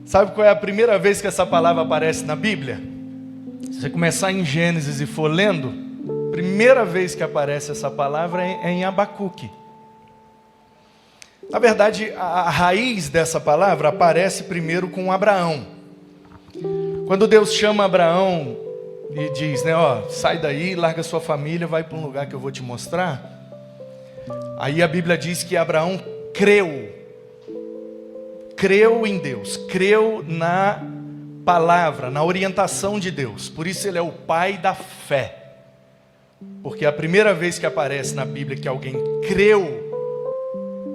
Sabe qual é a primeira vez que essa palavra aparece na Bíblia? Se você começar em Gênesis e for lendo, a primeira vez que aparece essa palavra é em Abacuque. Na verdade, a raiz dessa palavra aparece primeiro com Abraão. Quando Deus chama Abraão e diz, sai daí, larga sua família, vai para um lugar que eu vou te mostrar. Aí a Bíblia diz que Abraão creu em Deus, creu na palavra, na orientação de Deus. Por isso ele é o pai da fé. Porque a primeira vez que aparece na Bíblia que alguém creu,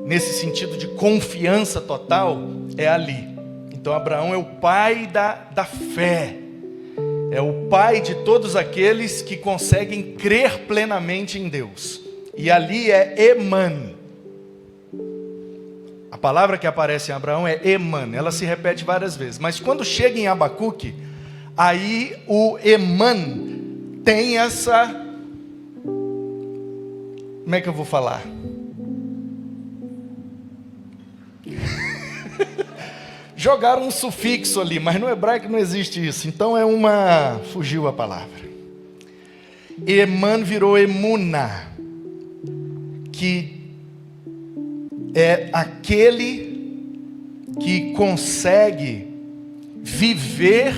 nesse sentido de confiança total, é ali. Então Abraão é o pai da fé. É o pai de todos aqueles que conseguem crer plenamente em Deus. E ali é Eman. A palavra que aparece em Abraão é Eman. Ela se repete várias vezes. Mas quando chega em Abacuque, aí o Eman tem essa... Como é que eu vou falar? Jogaram um sufixo ali, mas no hebraico não existe isso. Então é uma... Fugiu a palavra. Eman virou Emuna, que é aquele que consegue viver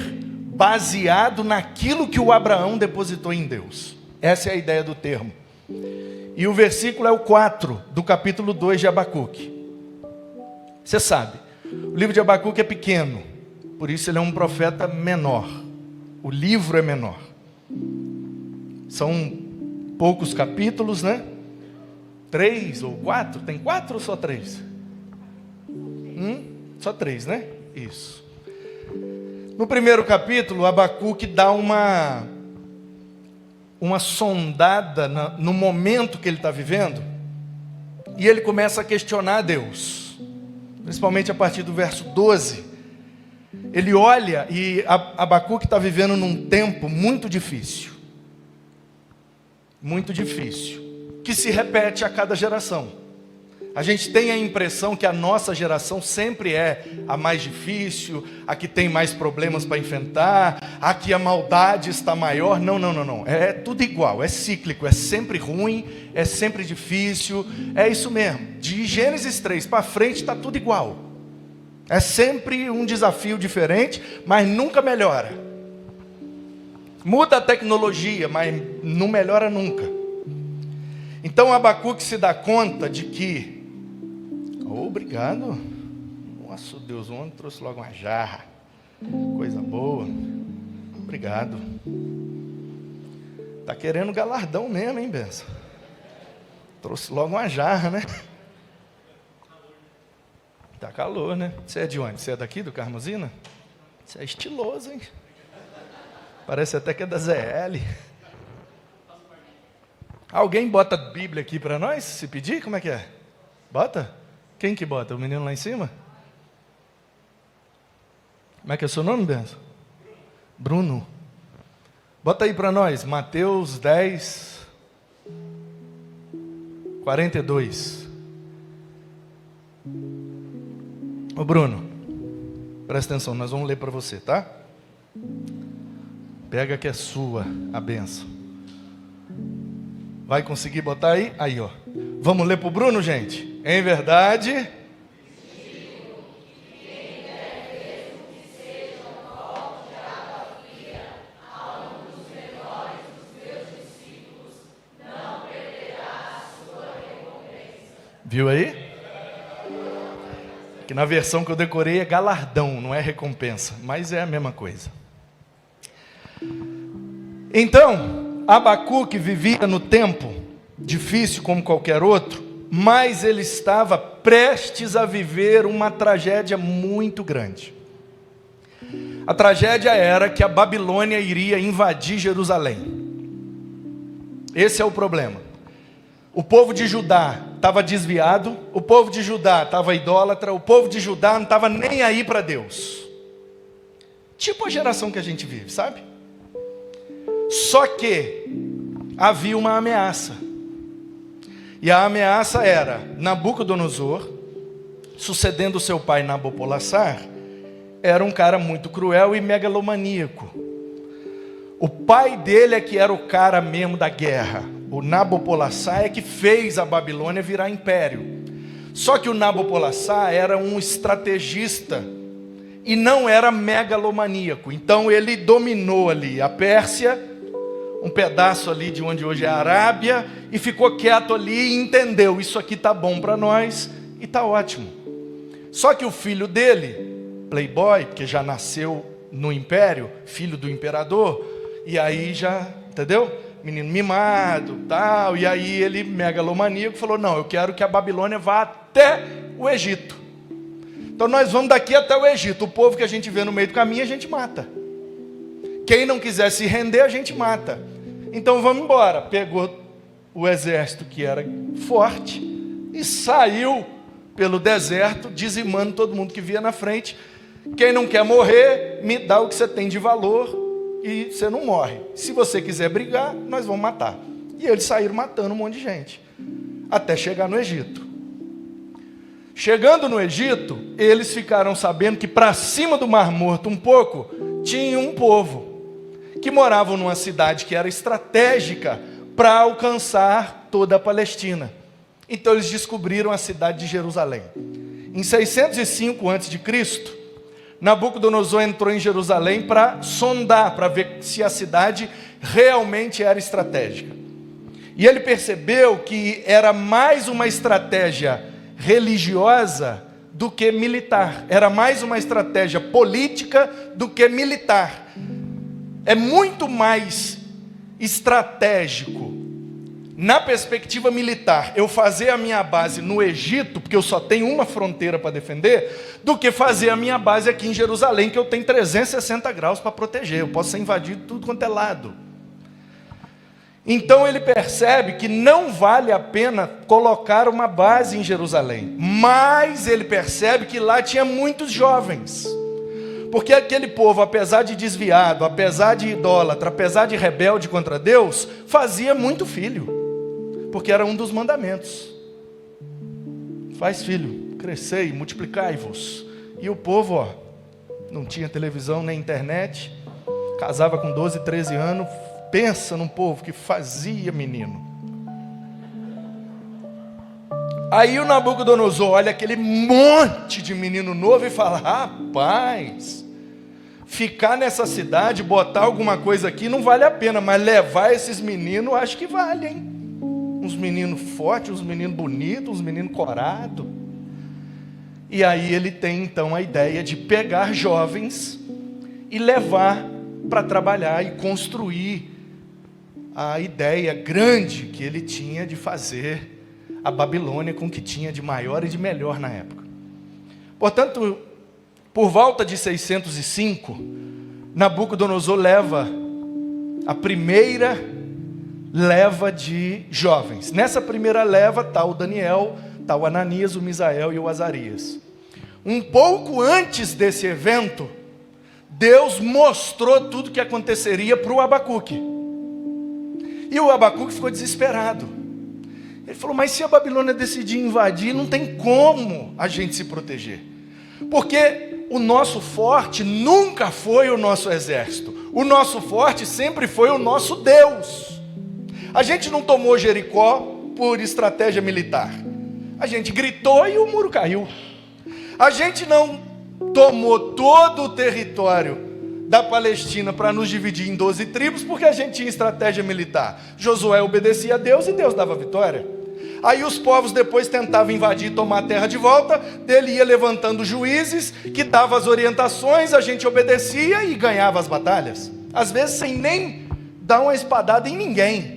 baseado naquilo que o Abraão depositou em Deus. Essa é a ideia do termo. E o versículo é o 4 do capítulo 2 de Abacuque. Você sabe, o livro de Abacuque é pequeno, por isso ele é um profeta menor. O livro é menor. São poucos capítulos, né? 3 ou 4? Tem 4 ou só 3? Só 3, né? Isso. No primeiro capítulo, Abacuque dá uma sondada no momento que ele está vivendo, e ele começa a questionar Deus, principalmente a partir do verso 12. Ele olha e Abacuque está vivendo num tempo muito difícil, que se repete a cada geração. A gente tem a impressão que a nossa geração sempre é a mais difícil, a que tem mais problemas para enfrentar, a que a maldade está maior. Não. É tudo igual, é cíclico, é sempre ruim, é sempre difícil, é isso mesmo. De Gênesis 3 para frente está tudo igual. É sempre um desafio diferente, mas nunca melhora. Muda a tecnologia, mas não melhora nunca. Então Abacuque se dá conta de que... Obrigado. Nossa, Deus, o homem trouxe logo uma jarra. Coisa boa. Obrigado. Tá querendo galardão mesmo, hein, benção? Trouxe logo uma jarra, né? Tá calor, né? Você é de onde? Você é daqui, do Carmozina? Você é estiloso, hein? Parece até que é da ZL. Alguém bota a Bíblia aqui para nós, se pedir? Como é que é? Bota? Quem que bota? O menino lá em cima? Como é que é o seu nome, benção? Bruno. Bota aí para nós, Mateus 10, 42. Ô Bruno, presta atenção, nós vamos ler para você, tá? Pega que é sua a benção. Vai conseguir botar aí? Aí, ó. Vamos ler para o Bruno, gente? Em verdade... Viu aí? Que na versão que eu decorei é galardão, não é recompensa, mas é a mesma coisa. Então, Abacuque vivia no tempo difícil como qualquer outro, mas ele estava prestes a viver uma tragédia muito grande. A tragédia era que a Babilônia iria invadir Jerusalém. Esse é o problema. O povo de Judá estava desviado, o povo de Judá estava idólatra, o povo de Judá não estava nem aí para Deus. Tipo a geração que a gente vive, sabe? Só que havia uma ameaça. E a ameaça era Nabucodonosor, sucedendo seu pai Nabopolassar, era um cara muito cruel e megalomaníaco. O pai dele é que era o cara mesmo da guerra. O Nabopolassar é que fez a Babilônia virar império. Só que o Nabopolassar era um estrategista e não era megalomaníaco. Então ele dominou ali a Pérsia, um pedaço ali de onde hoje é a Arábia, e ficou quieto ali e entendeu, isso aqui tá bom para nós e tá ótimo. Só que o filho dele, playboy, porque já nasceu no império, filho do imperador, e aí já, entendeu? Menino mimado, tal, e aí ele, megalomaníaco, falou, não, eu quero que a Babilônia vá até o Egito. Então nós vamos daqui até o Egito. O povo que a gente vê no meio do caminho, a gente mata. Quem não quiser se render, a gente mata. Então vamos embora. Pegou o exército que era forte e saiu pelo deserto, dizimando todo mundo que via na frente. Quem não quer morrer, me dá o que você tem de valor e você não morre. Se você quiser brigar, nós vamos matar. E eles saíram matando um monte de gente, até chegar no Egito. Chegando no Egito, eles ficaram sabendo que para cima do Mar Morto um pouco, tinha um povo que morava numa cidade que era estratégica para alcançar toda a Palestina. Então eles descobriram a cidade de Jerusalém. Em 605 a.C., Nabucodonosor entrou em Jerusalém para sondar, para ver se a cidade realmente era estratégica. E ele percebeu que era mais uma estratégia religiosa do que militar. Era mais uma estratégia política do que militar. É muito mais estratégico, na perspectiva militar, eu fazer a minha base no Egito, porque eu só tenho uma fronteira para defender, do que fazer a minha base aqui em Jerusalém, que eu tenho 360 graus para proteger. Eu posso ser invadido de tudo quanto é lado. Então ele percebe que não vale a pena colocar uma base em Jerusalém. Mas ele percebe que lá tinha muitos jovens. Porque aquele povo, apesar de desviado, apesar de idólatra, apesar de rebelde contra Deus, fazia muito filho. Porque era um dos mandamentos. Faz filho, crescei, multiplicai-vos. E o povo, ó, não tinha televisão nem internet, casava com 12, 13 anos. Pensa num povo que fazia menino. Aí o Nabucodonosor olha aquele monte de menino novo e fala, rapaz, ficar nessa cidade, botar alguma coisa aqui não vale a pena, mas levar esses meninos acho que vale, hein? Uns meninos fortes, uns meninos bonitos, uns meninos corados. E aí ele tem então a ideia de pegar jovens e levar para trabalhar e construir a ideia grande que ele tinha de fazer a Babilônia com o que tinha de maior e de melhor na época. Portanto, por volta de 605, Nabucodonosor leva a primeira leva de jovens. Nessa primeira leva está o Daniel, está o Ananias, o Misael e o Azarias. Um pouco antes desse evento, Deus mostrou tudo o que aconteceria para o Abacuque. E o Abacuque ficou desesperado. Ele falou, mas se a Babilônia decidir invadir, não tem como a gente se proteger. Porque o nosso forte nunca foi o nosso exército. O nosso forte sempre foi o nosso Deus. A gente não tomou Jericó por estratégia militar. A gente gritou e o muro caiu. A gente não tomou todo o território da Palestina para nos dividir em 12 tribos, porque a gente tinha estratégia militar. Josué obedecia a Deus e Deus dava vitória. Aí os povos depois tentavam invadir e tomar a terra de volta, dele ia levantando juízes, que davam as orientações, a gente obedecia e ganhava as batalhas. Às vezes sem nem dar uma espadada em ninguém.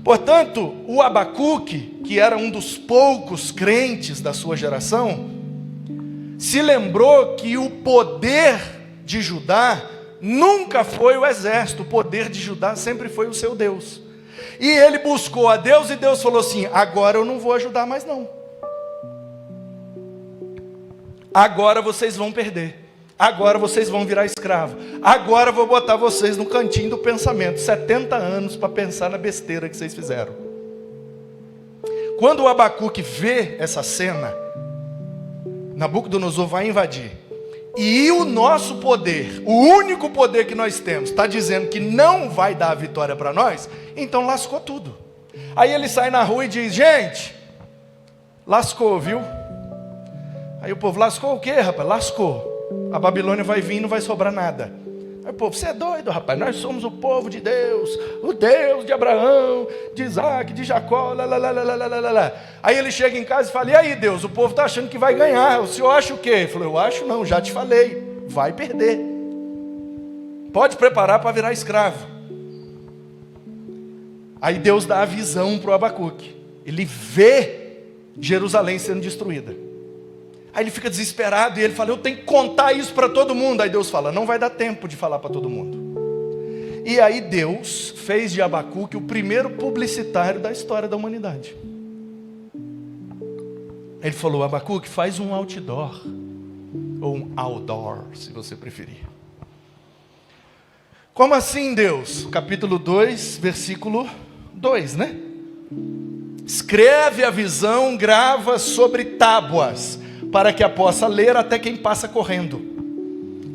Portanto, o Abacuque, que era um dos poucos crentes da sua geração, se lembrou que o poder de Judá nunca foi o exército, o poder de Judá sempre foi o seu Deus. E ele buscou a Deus e Deus falou assim, agora eu não vou ajudar mais não. Agora vocês vão perder. Agora vocês vão virar escravo. Agora eu vou botar vocês no cantinho do pensamento. 70 anos para pensar na besteira que vocês fizeram. Quando o Abacuque vê essa cena, Nabucodonosor vai invadir. e o nosso poder, o único poder que nós temos, está dizendo que não vai dar a vitória para nós, então lascou tudo. Aí ele sai na rua e diz: gente, lascou, viu? Aí o povo: lascou o quê, rapaz? Lascou. A Babilônia vai vir e não vai sobrar nada. Aí o povo: você é doido, rapaz, nós somos o povo de Deus, o Deus de Abraão, de Isaac, de Jacó, lá. Aí ele chega em casa e fala: e aí, Deus, o povo está achando que vai ganhar, o senhor acha o quê? Ele falou: eu acho não, já te falei, vai perder. Pode preparar para virar escravo. Aí Deus dá a visão para o Abacuque. Ele vê Jerusalém sendo destruída. Aí ele fica desesperado e ele fala: eu tenho que contar isso para todo mundo. Aí Deus fala: não vai dar tempo de falar para todo mundo. E aí Deus fez de Abacuque o primeiro publicitário da história da humanidade. Ele falou: Abacuque, faz um outdoor, ou um outdoor, se você preferir. Como assim, Deus? Capítulo 2, versículo 2, né? Escreve a visão, grava sobre tábuas, para que a possa ler até quem passa correndo.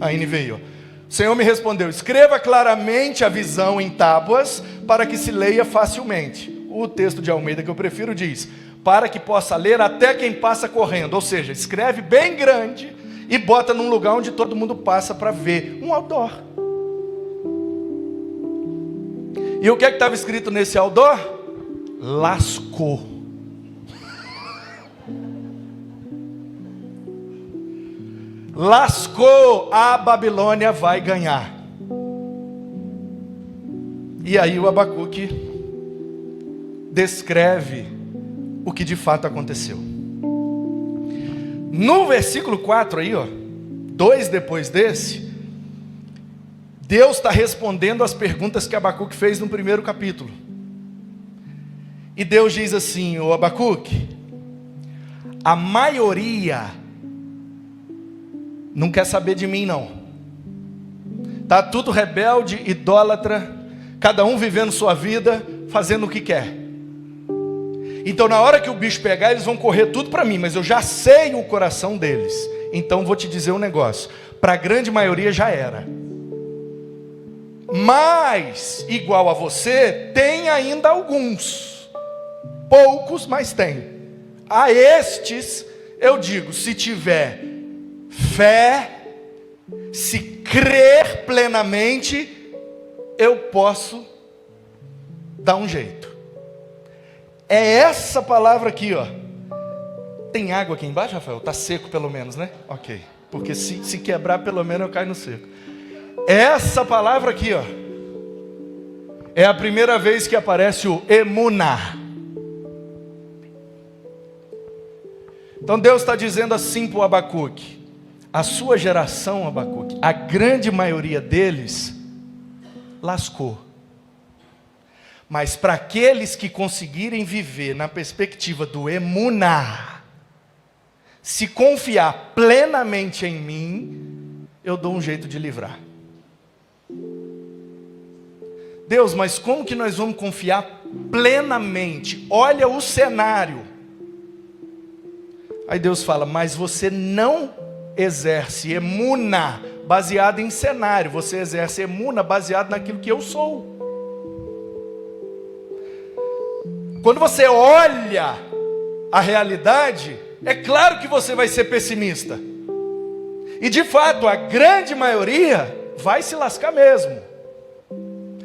A NVI, ó. O Senhor me respondeu: escreva claramente a visão em tábuas, para que se leia facilmente. O texto de Almeida que eu prefiro diz: para que possa ler até quem passa correndo. Ou seja, escreve bem grande e bota num lugar onde todo mundo passa para ver. Um outdoor. E o que é que estava escrito nesse outdoor? Lascou. Lascou, a Babilônia vai ganhar. E aí o Abacuque descreve o que de fato aconteceu. No versículo 4 aí, ó, 2 depois desse, Deus está respondendo as perguntas que Abacuque fez no primeiro capítulo. E Deus diz assim: ô Abacuque, a maioria não quer saber de mim não. Tá tudo rebelde, idólatra, cada um vivendo sua vida, fazendo o que quer. Então na hora que o bicho pegar, eles vão correr tudo para mim, mas eu já sei o coração deles. Então vou te dizer um negócio: para a grande maioria já era. Mas, igual a você, tem ainda alguns. Poucos, mas tem. A estes, eu digo, se tiver fé, se crer plenamente, eu posso dar um jeito. É essa palavra aqui, ó. Tem água aqui embaixo, Rafael? Tá seco pelo menos, né? Ok. Porque se quebrar, pelo menos eu caio no seco. Essa palavra aqui, ó, é a primeira vez que aparece o emuná. Então Deus está dizendo assim para o Abacuque: a sua geração, Abacuque, a grande maioria deles lascou. Mas para aqueles que conseguirem viver na perspectiva do emuná, se confiar plenamente em mim, eu dou um jeito de livrar. Deus, mas como que nós vamos confiar plenamente? Olha o cenário. Aí Deus fala: mas você não exerce emuna baseado em cenário, você exerce emuna baseado naquilo que eu sou. Quando você olha a realidade, é claro que você vai ser pessimista. E de fato, a grande maioria vai se lascar mesmo.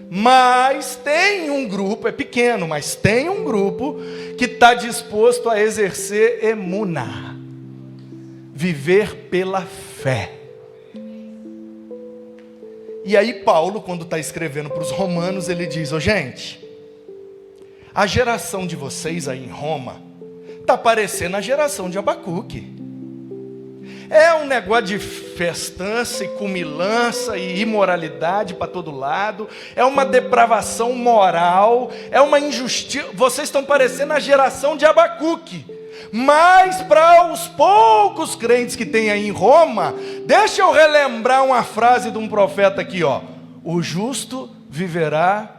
Mas tem um grupo, é pequeno, mas tem um grupo que está disposto a exercer emuná, viver pela fé. E aí Paulo, quando está escrevendo para os romanos, ele diz: ô gente, a geração de vocês aí em Roma está parecendo a geração de Abacuque. É um negócio de festança e cumilança e imoralidade para todo lado. É uma depravação moral. É uma injustiça. Vocês estão parecendo a geração de Abacuque. Mas para os poucos crentes que tem aí em Roma, deixa eu relembrar uma frase de um profeta aqui, ó: o justo viverá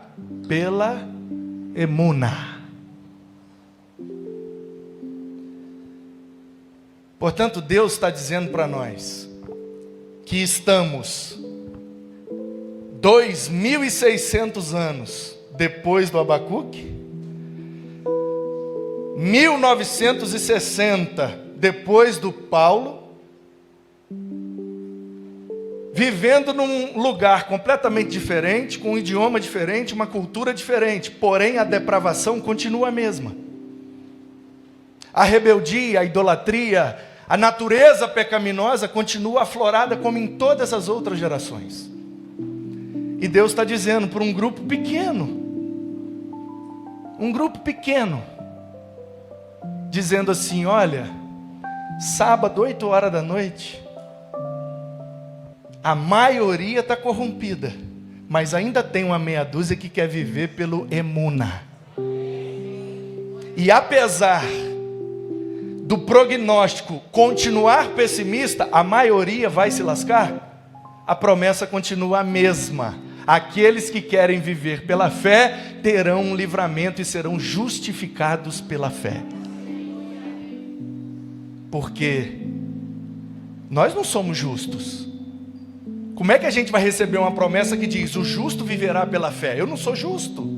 pela emuna. Portanto, Deus está dizendo para nós: que estamos 2.600 anos depois do Abacuque, 1960 depois do Paulo, vivendo num lugar completamente diferente, com um idioma diferente, uma cultura diferente, porém a depravação continua a mesma. A rebeldia, a idolatria, a natureza pecaminosa continua aflorada como em todas as outras gerações. E Deus está dizendo para um grupo pequeno, dizendo assim: olha, sábado, 8 horas da noite, a maioria está corrompida, mas ainda tem uma meia dúzia que quer viver pelo Emuna. E apesar do prognóstico continuar pessimista, a maioria vai se lascar, a promessa continua a mesma. Aqueles que querem viver pela fé terão um livramento e serão justificados pela fé. Porque nós não somos justos. Como é que a gente vai receber uma promessa que diz: o justo viverá pela fé? Eu não sou justo.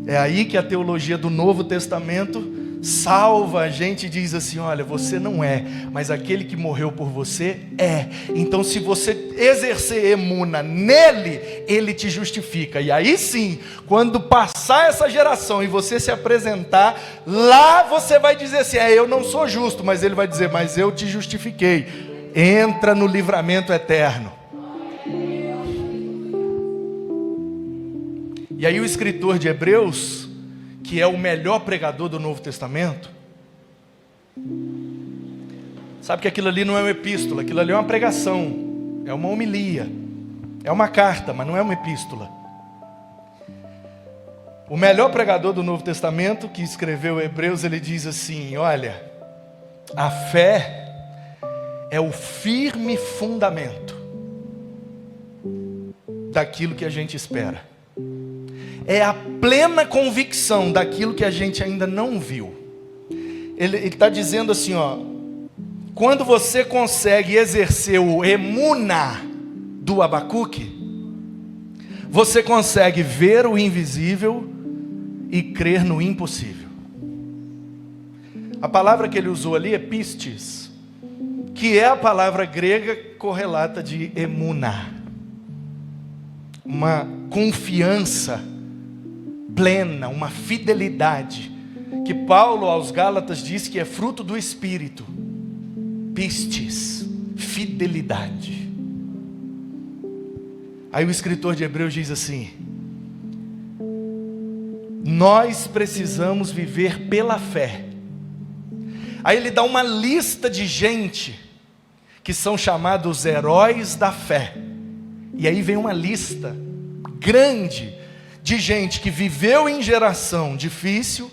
É aí que a teologia do Novo Testamento salva a gente e diz assim: olha, você não é, mas aquele que morreu por você é. Então se você exercer emuna nele, ele te justifica. E aí sim, quando passar essa geração e você se apresentar, lá você vai dizer assim: eu não sou justo, mas ele vai dizer: mas eu te justifiquei. Entra no livramento eterno. E aí o escritor de Hebreus, que é o melhor pregador do Novo Testamento, sabe que aquilo ali não é uma epístola, aquilo ali é uma pregação, é uma homilia, é uma carta, mas não é uma epístola. O melhor pregador do Novo Testamento, que escreveu Hebreus, ele diz assim: olha, a fé é o firme fundamento daquilo que a gente espera. É a plena convicção daquilo que a gente ainda não viu. Ele está dizendo assim, ó: quando você consegue exercer o emuna do Abacuque, você consegue ver o invisível e crer no impossível. A palavra que ele usou ali é pistis, que é a palavra grega correlata de emuna, uma confiança plena, uma fidelidade, que Paulo aos Gálatas diz que é fruto do Espírito. Pistis, fidelidade. Aí o escritor de Hebreus diz assim: nós precisamos viver pela fé. Aí ele dá uma lista de gente que são chamados heróis da fé. E aí vem uma lista grande de gente que viveu em geração difícil,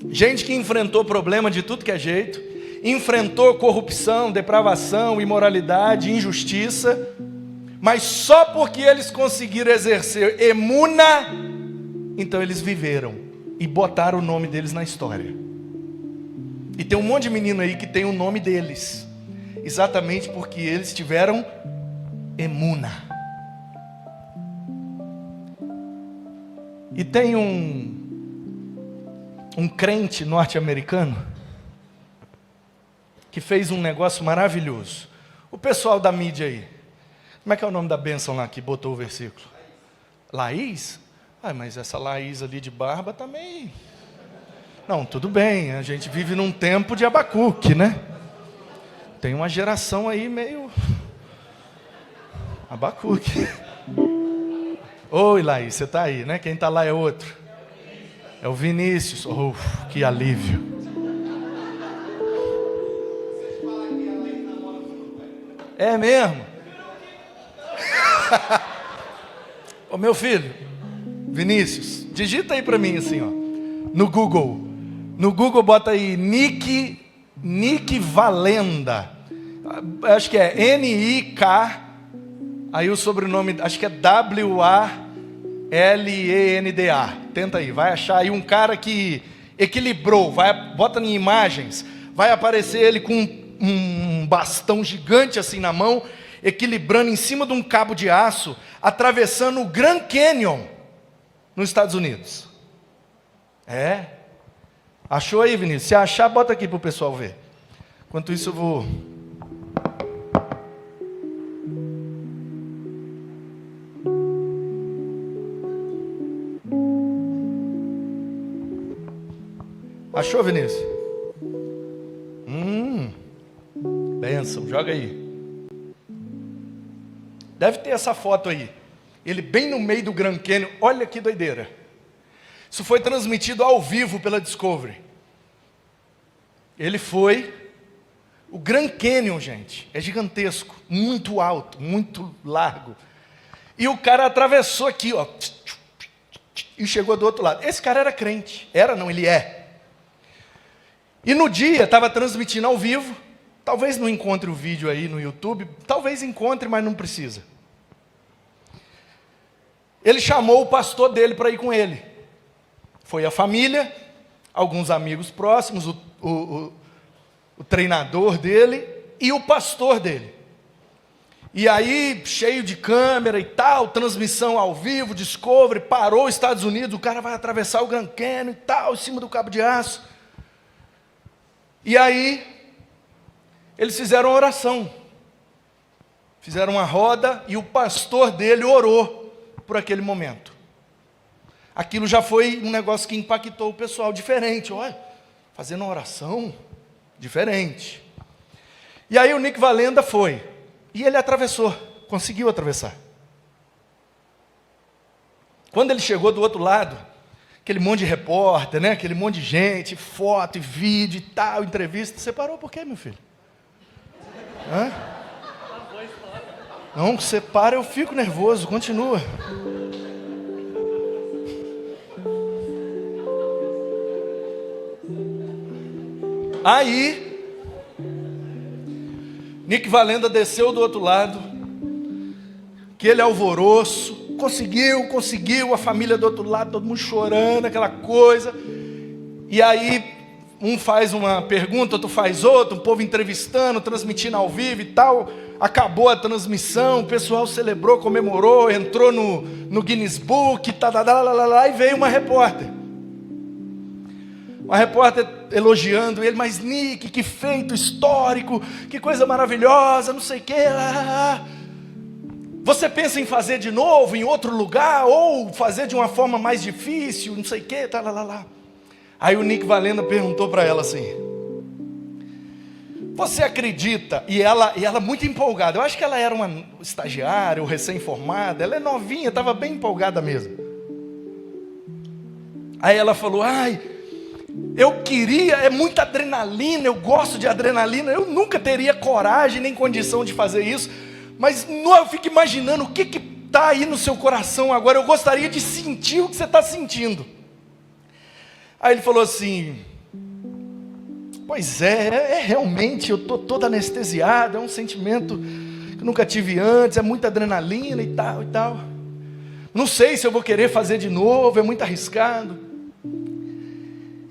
gente que enfrentou problema de tudo que é jeito, enfrentou corrupção, depravação, imoralidade, injustiça, mas só porque eles conseguiram exercer emuna, então eles viveram e botaram o nome deles na história. E tem um monte de menino aí que tem o nome deles, exatamente porque eles tiveram emuna. E tem um crente norte-americano que fez um negócio maravilhoso. O pessoal da mídia aí, como é que é o nome da bênção lá que botou o versículo? Laís? Mas essa Laís ali de barba também... Não, tudo bem, a gente vive num tempo de Abacuque, né? Tem uma geração aí meio... Abacuque. Oi, Laís, você está aí, né? Quem está lá é outro. É o Vinícius. Oh, que alívio. É mesmo? Ô meu filho, Vinícius, digita aí para mim assim, ó, no Google. No Google bota aí Nick Valenda. Acho que é N-I-K. Aí o sobrenome, acho que é W-A-L-E-N-D-A. Tenta aí, vai achar aí um cara que equilibrou. Bota em imagens, vai aparecer ele com um bastão gigante assim na mão, equilibrando em cima de um cabo de aço, atravessando o Grand Canyon, nos Estados Unidos. Achou aí, Vinícius? Se achar, bota aqui para o pessoal ver. Enquanto isso eu vou... Achou, Vinícius? Bênção, joga aí. Deve ter essa foto aí. Ele bem no meio do Grand Canyon. Olha que doideira. Isso foi transmitido ao vivo pela Discovery. Ele foi... O Grand Canyon, gente, é gigantesco. Muito alto, muito largo. E o cara atravessou aqui, ó. E chegou do outro lado. Esse cara era crente. Era não, ele é. E no dia, estava transmitindo ao vivo. Talvez não encontre o vídeo aí no YouTube. Talvez encontre, mas não precisa. Ele chamou o pastor dele para ir com ele. Foi a família, alguns amigos próximos, o treinador dele e o pastor dele. E aí, cheio de câmera e tal, transmissão ao vivo, Discovery, parou os Estados Unidos, o cara vai atravessar o Grand Canyon e tal, em cima do cabo de aço. E aí, eles fizeram uma oração. Fizeram uma roda e o pastor dele orou por aquele momento. Aquilo já foi um negócio que impactou o pessoal, diferente. Olha, fazendo uma oração, diferente. E aí o Nick Valenda foi. E ele atravessou, conseguiu atravessar. Quando ele chegou do outro lado, aquele monte de repórter, né? Aquele monte de gente, foto e vídeo e tal, entrevista. Você parou por quê, meu filho? Hã? Não, você para, eu fico nervoso, continua. Aí, Nick Valenda desceu do outro lado, aquele alvoroço, conseguiu, a família do outro lado, todo mundo chorando, aquela coisa. E aí, um faz uma pergunta, outro faz outra, o povo entrevistando, transmitindo ao vivo e tal. Acabou a transmissão, o pessoal celebrou, comemorou, entrou no Guinness Book, e veio uma repórter. Uma repórter elogiando ele, mas Nick, que feito histórico, que coisa maravilhosa, não sei o quê. Você pensa em fazer de novo, em outro lugar, ou fazer de uma forma mais difícil, não sei o quê, Aí o Nick Valenda perguntou para ela assim, você acredita, e ela muito empolgada, eu acho que ela era uma estagiária ou recém-formada, ela é novinha, estava bem empolgada mesmo. Aí ela falou, eu queria, é muita adrenalina, eu gosto de adrenalina, eu nunca teria coragem nem condição de fazer isso, mas eu fico imaginando o que está aí no seu coração agora, eu gostaria de sentir o que você está sentindo. Aí ele falou assim, pois realmente, eu estou todo anestesiado, é um sentimento que eu nunca tive antes, é muita adrenalina e tal. Não sei se eu vou querer fazer de novo, é muito arriscado.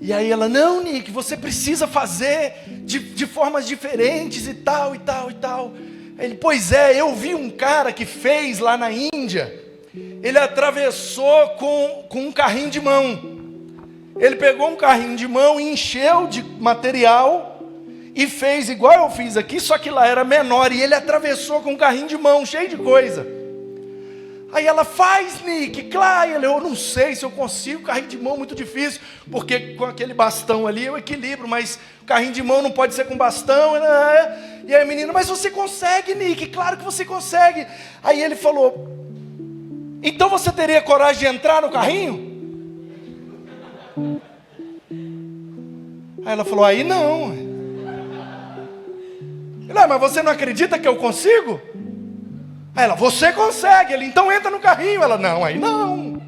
E aí ela, não, Nick, você precisa fazer de formas diferentes e tal. Ele, pois eu vi um cara que fez lá na Índia, ele atravessou com um carrinho de mão. Ele pegou um carrinho de mão, encheu de material e fez igual eu fiz aqui, só que lá era menor, e ele atravessou com um carrinho de mão, cheio de coisa. Aí ela, faz, Nick, claro. Ele, eu não sei se eu consigo, carrinho de mão muito difícil, porque com aquele bastão ali eu equilibro, mas carrinho de mão não pode ser com bastão. E aí a menina, mas você consegue, Nick, claro que você consegue. Aí ele falou, então você teria coragem de entrar no carrinho? Aí ela falou, aí não. Ele, mas você não acredita que eu consigo? Aí ela, você consegue. Ele, então entra no carrinho. Ela, não, aí não.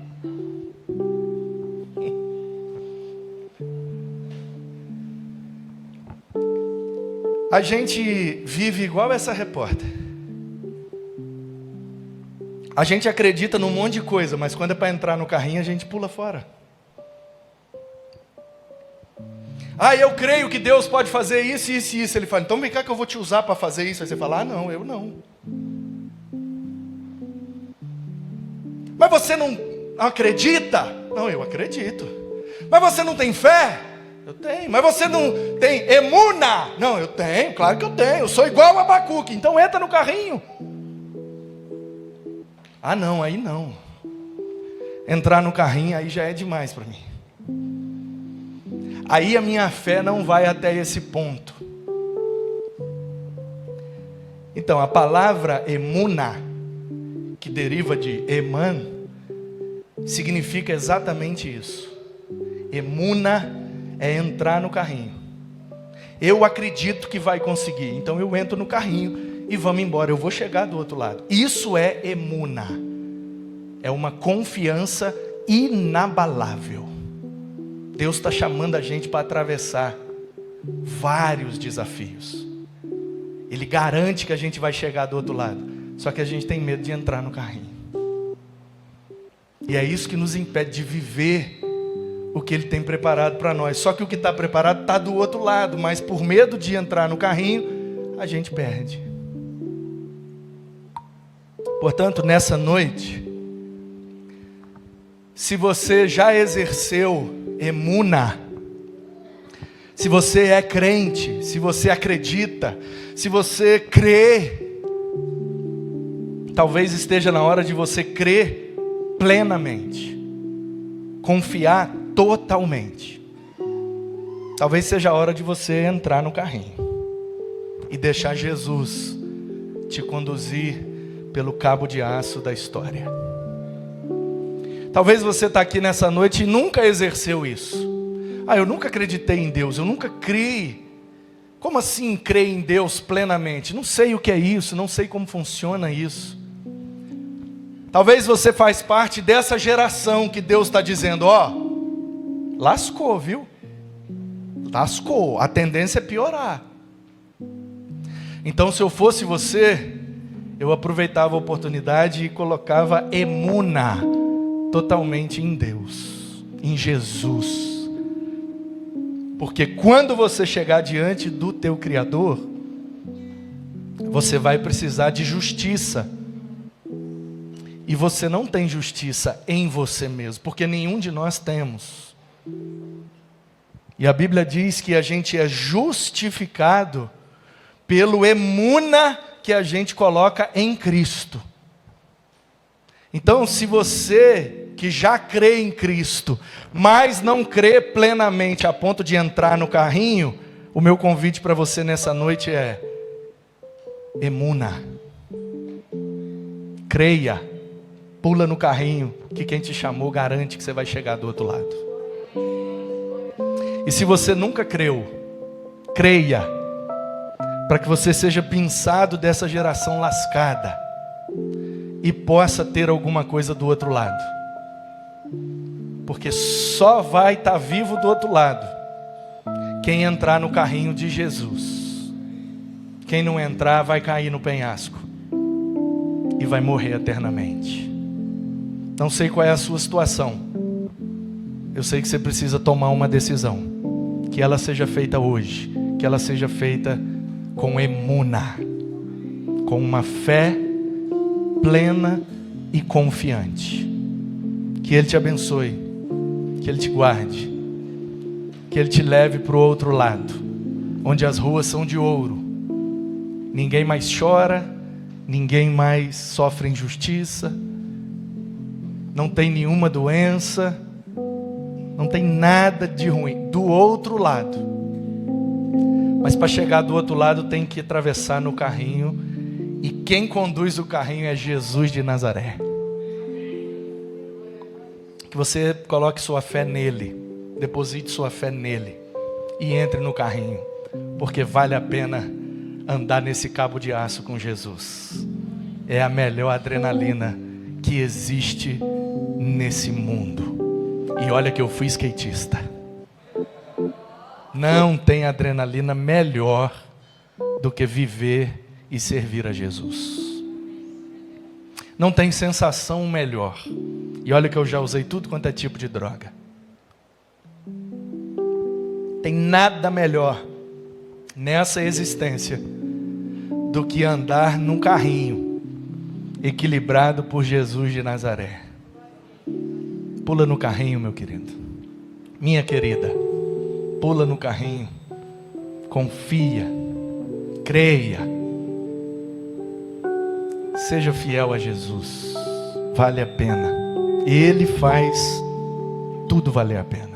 A gente vive igual essa repórter. A gente acredita num monte de coisa, mas quando é para entrar no carrinho, a gente pula fora. Eu creio que Deus pode fazer isso, isso e isso. Ele fala, então vem cá que eu vou te usar para fazer isso. Aí você fala, não, eu não. Mas você não acredita? Não, eu acredito. Mas você não tem fé? Eu tenho. Mas você não tem emuna? Não, eu tenho, claro que eu tenho. Eu sou igual a Abacuque, então entra no carrinho. Não, aí não. Entrar no carrinho aí já é demais para mim. Aí a minha fé não vai até esse ponto. Então a palavra emuna, que deriva de eman, significa exatamente isso. Emuna é entrar no carrinho. Eu acredito que vai conseguir, então eu entro no carrinho e vamos embora, eu vou chegar do outro lado. Isso é emuna. É uma confiança inabalável. Deus está chamando a gente para atravessar vários desafios. Ele garante que a gente vai chegar do outro lado. Só que a gente tem medo de entrar no carrinho. E é isso que nos impede de viver o que Ele tem preparado para nós. Só que o que está preparado está do outro lado. Mas por medo de entrar no carrinho, a gente perde. Portanto, nessa noite, se você já exerceu emuna, se você é crente, se você acredita, se você crê, talvez esteja na hora de você crer plenamente, confiar totalmente. Talvez seja a hora de você entrar no carrinho e deixar Jesus te conduzir pelo cabo de aço da história. Talvez você está aqui nessa noite e nunca exerceu isso. Eu nunca acreditei em Deus, eu nunca criei. Como assim crer em Deus plenamente? Não sei o que é isso, não sei como funciona isso. Talvez você faz parte dessa geração que Deus está dizendo, lascou, viu? Lascou, a tendência é piorar. Então se eu fosse você, eu aproveitava a oportunidade e colocava emuna totalmente em Deus, em Jesus. Porque quando você chegar diante do teu Criador, você vai precisar de justiça. E você não tem justiça em você mesmo, porque nenhum de nós temos. E a Bíblia diz que a gente é justificado pelo emuna que a gente coloca em Cristo. Então, se você que já crê em Cristo, mas não crê plenamente a ponto de entrar no carrinho, o meu convite para você nessa noite é emuna. Creia, pula no carrinho, que quem te chamou garante que você vai chegar do outro lado. E se você nunca creu, creia, para que você seja pensado dessa geração lascada e possa ter alguma coisa do outro lado. Porque só vai estar vivo do outro lado quem entrar no carrinho de Jesus. Quem não entrar vai cair no penhasco e vai morrer eternamente. Não sei qual é a sua situação. Eu sei que você precisa tomar uma decisão. Que ela seja feita hoje. Que ela seja feita com emuna, com uma fé plena e confiante. Que Ele te abençoe, que Ele te guarde, que Ele te leve para o outro lado, onde as ruas são de ouro. Ninguém mais chora, ninguém mais sofre injustiça, não tem nenhuma doença, não tem nada de ruim do outro lado. Mas para chegar do outro lado tem que atravessar no carrinho, e quem conduz o carrinho é Jesus de Nazaré. Que você coloque sua fé nele, deposite sua fé nele e entre no carrinho, porque vale a pena andar nesse cabo de aço com Jesus. É a melhor adrenalina que existe nesse mundo. E olha que eu fui skatista. Não tem adrenalina melhor do que viver e servir a Jesus. Não tem sensação melhor. E olha que eu já usei tudo quanto é tipo de droga. Tem nada melhor nessa existência do que andar num carrinho equilibrado por Jesus de Nazaré. Pula no carrinho, meu querido. Minha querida, pula no carrinho. Confia. Creia. Seja fiel a Jesus. Vale a pena. Ele faz tudo valer a pena.